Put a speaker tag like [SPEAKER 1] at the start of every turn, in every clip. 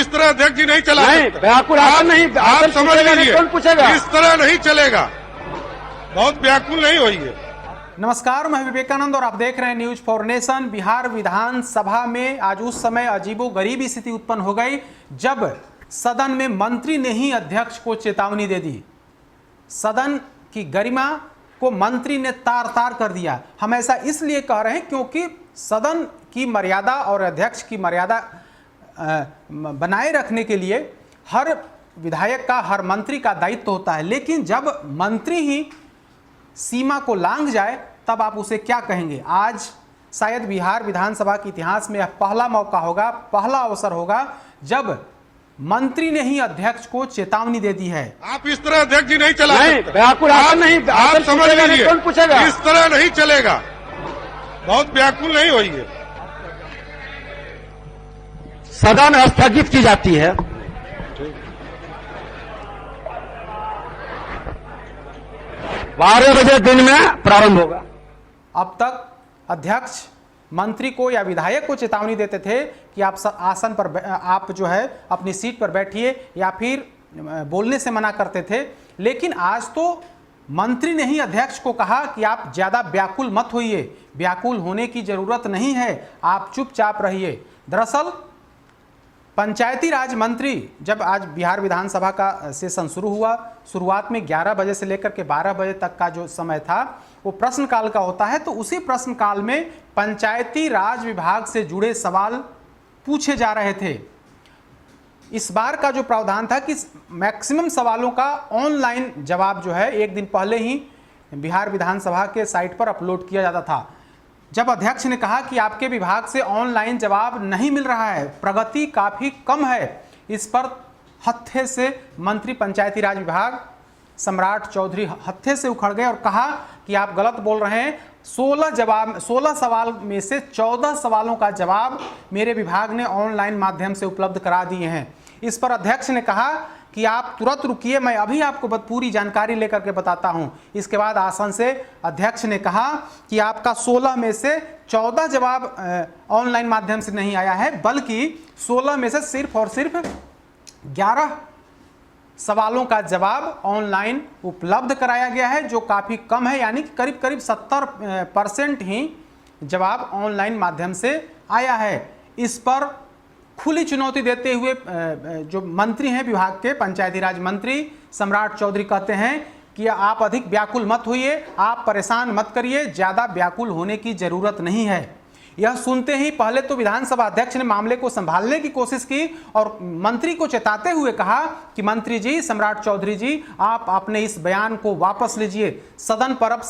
[SPEAKER 1] इस तरह अध्यक्ष जी नहीं चला सकते।
[SPEAKER 2] व्याकुल आसन नहीं,
[SPEAKER 1] आप समझ लीजिए,
[SPEAKER 2] कौन पूछेगा?
[SPEAKER 1] इस तरह नहीं चलेगा, बहुत व्याकुल नहीं होइए।
[SPEAKER 3] नमस्कार, मैं विवेकानंद और आप देख रहे हैं न्यूज फॉर नेशन। बिहार विधानसभा में आज उस समय अजीबोगरीब स्थिति उत्पन्न हो गई जब सदन में मंत्री ने ही अध्यक्ष को चेतावनी दे दी। सदन की गरिमा को मंत्री ने तार तार कर दिया। हम ऐसा इसलिए कह रहे हैं क्योंकि सदन की मर्यादा और अध्यक्ष की मर्यादा बनाए रखने के लिए हर विधायक का, हर मंत्री का दायित्व होता है। लेकिन जब मंत्री ही सीमा को लांघ जाए तब आप उसे क्या कहेंगे? आज शायद बिहार विधानसभा के इतिहास में यह पहला मौका होगा, पहला अवसर होगा जब मंत्री ने ही अध्यक्ष को चेतावनी दे दी है।
[SPEAKER 1] आप इस तरह अध्यक्ष जी नहीं चला सकते।
[SPEAKER 2] व्याकुल आसन नहीं,
[SPEAKER 1] आप समझ लीजिए,
[SPEAKER 2] कौन पूछेगा?
[SPEAKER 1] इस तरह नहीं चलेगा, बहुत व्याकुल नहीं होइए।
[SPEAKER 2] सदन स्थगित की जाती है। 12 बजे दिन में प्रारंभ होगा।
[SPEAKER 3] अब तक अध्यक्ष मंत्री को या विधायक को चेतावनी देते थे कि आप आसन पर, आप जो है अपनी सीट पर बैठिए, या फिर बोलने से मना करते थे। लेकिन आज तो मंत्री ने ही अध्यक्ष को कहा कि आप ज्यादा व्याकुल मत होइए, व्याकुल होने की जरूरत नहीं है, आप चुपचाप रहिए। दरअसल पंचायती राज मंत्री, जब आज बिहार विधानसभा का सेशन शुरू हुआ, शुरुआत में 11 बजे से लेकर के 12 बजे तक का जो समय था वो प्रश्नकाल का होता है। तो उसी प्रश्नकाल में पंचायती राज विभाग से जुड़े सवाल पूछे जा रहे थे। इस बार का जो प्रावधान था कि मैक्सिमम सवालों का ऑनलाइन जवाब जो है एक दिन पहले ही बिहार विधानसभा के साइट पर अपलोड किया जाता था। जब अध्यक्ष ने कहा कि आपके विभाग से ऑनलाइन जवाब नहीं मिल रहा है, प्रगति काफी कम है, इस पर हत्थे से मंत्री पंचायती राज विभाग सम्राट चौधरी हत्थे से उखड़ गए और कहा कि आप गलत बोल रहे हैं। 16 सवाल में से 14 सवालों का जवाब मेरे विभाग ने ऑनलाइन माध्यम से उपलब्ध करा दिए हैं। इस पर अध्यक्ष ने कहा कि आप तुरंत रुकिए, मैं अभी आपको पूरी जानकारी लेकर के बताता हूं। इसके बाद आसन से अध्यक्ष ने कहा कि आपका 16 में से 14 जवाब ऑनलाइन माध्यम से नहीं आया है, बल्कि 16 में से सिर्फ और सिर्फ 11 सवालों का जवाब ऑनलाइन उपलब्ध कराया गया है, जो काफ़ी कम है। यानी कि करीब करीब 70% ही जवाब ऑनलाइन माध्यम से आया है। इस पर खुली चुनौती देते हुए जो मंत्री हैं विभाग के, पंचायती राज मंत्री सम्राट चौधरी कहते हैं कि आप अधिक व्याकुल मत होइए, आप परेशान मत करिए, ज़्यादा व्याकुल होने की ज़रूरत नहीं है। यह सुनते ही पहले तो विधानसभा अध्यक्ष ने मामले को संभालने की कोशिश की और मंत्री को चेताते हुए कहा कि मंत्री जी, सम्राट चौधरी जी, आप अपने इस बयान को वापस लीजिए। सदन पर अब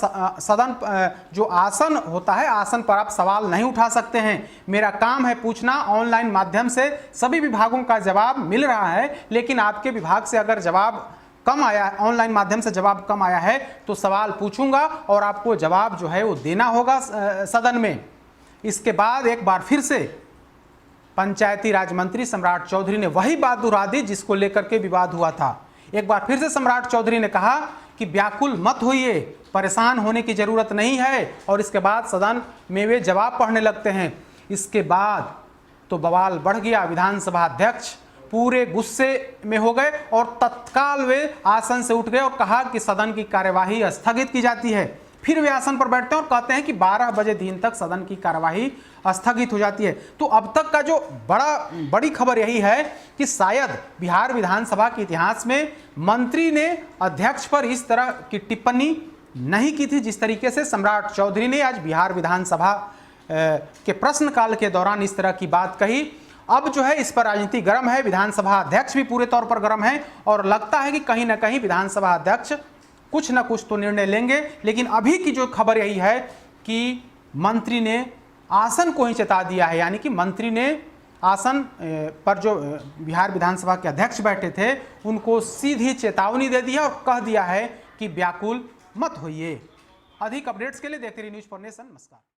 [SPEAKER 3] जो आसन होता है, आसन पर आप सवाल नहीं उठा सकते हैं। मेरा काम है पूछना, ऑनलाइन माध्यम से सभी विभागों का जवाब मिल रहा है, लेकिन आपके विभाग से अगर जवाब कम आया है, ऑनलाइन माध्यम से जवाब कम आया है, तो सवाल पूछूंगा और आपको जवाब जो है वो देना होगा सदन में। इसके बाद एक बार फिर से पंचायती राज मंत्री सम्राट चौधरी ने वही बात दोहरा दी जिसको लेकर के विवाद हुआ था। एक बार फिर से सम्राट चौधरी ने कहा कि व्याकुल मत होइए, परेशान होने की जरूरत नहीं है, और इसके बाद सदन में वे जवाब पढ़ने लगते हैं। इसके बाद तो बवाल बढ़ गया। विधानसभा अध्यक्ष पूरे गुस्से में हो गए और तत्काल वे आसन से उठ गए और कहा कि सदन की कार्यवाही स्थगित की जाती है। फिर वे आसन पर बैठते हैं और कहते हैं कि 12 बजे दिन तक सदन की कार्यवाही स्थगित हो जाती है। तो अब तक का जो बड़ी खबर यही है कि शायद बिहार विधानसभा के इतिहास में मंत्री ने अध्यक्ष पर इस तरह की टिप्पणी नहीं की थी जिस तरीके से सम्राट चौधरी ने आज बिहार विधानसभा के प्रश्नकाल के दौरान इस तरह की बात कही। अब जो है इस पर राजनीति गर्म है, विधानसभा अध्यक्ष भी पूरे तौर पर गर्म है और लगता है कि कहीं ना कहीं विधानसभा अध्यक्ष कुछ ना कुछ तो निर्णय लेंगे। लेकिन अभी की जो खबर यही है कि मंत्री ने आसन को ही चेता दिया है, यानी कि मंत्री ने आसन पर जो बिहार विधानसभा के अध्यक्ष बैठे थे उनको सीधी चेतावनी दे दी है और कह दिया है कि व्याकुल मत होइए। अधिक अपडेट्स के लिए देखते रहिए न्यूज फॉर नेशन। नमस्कार।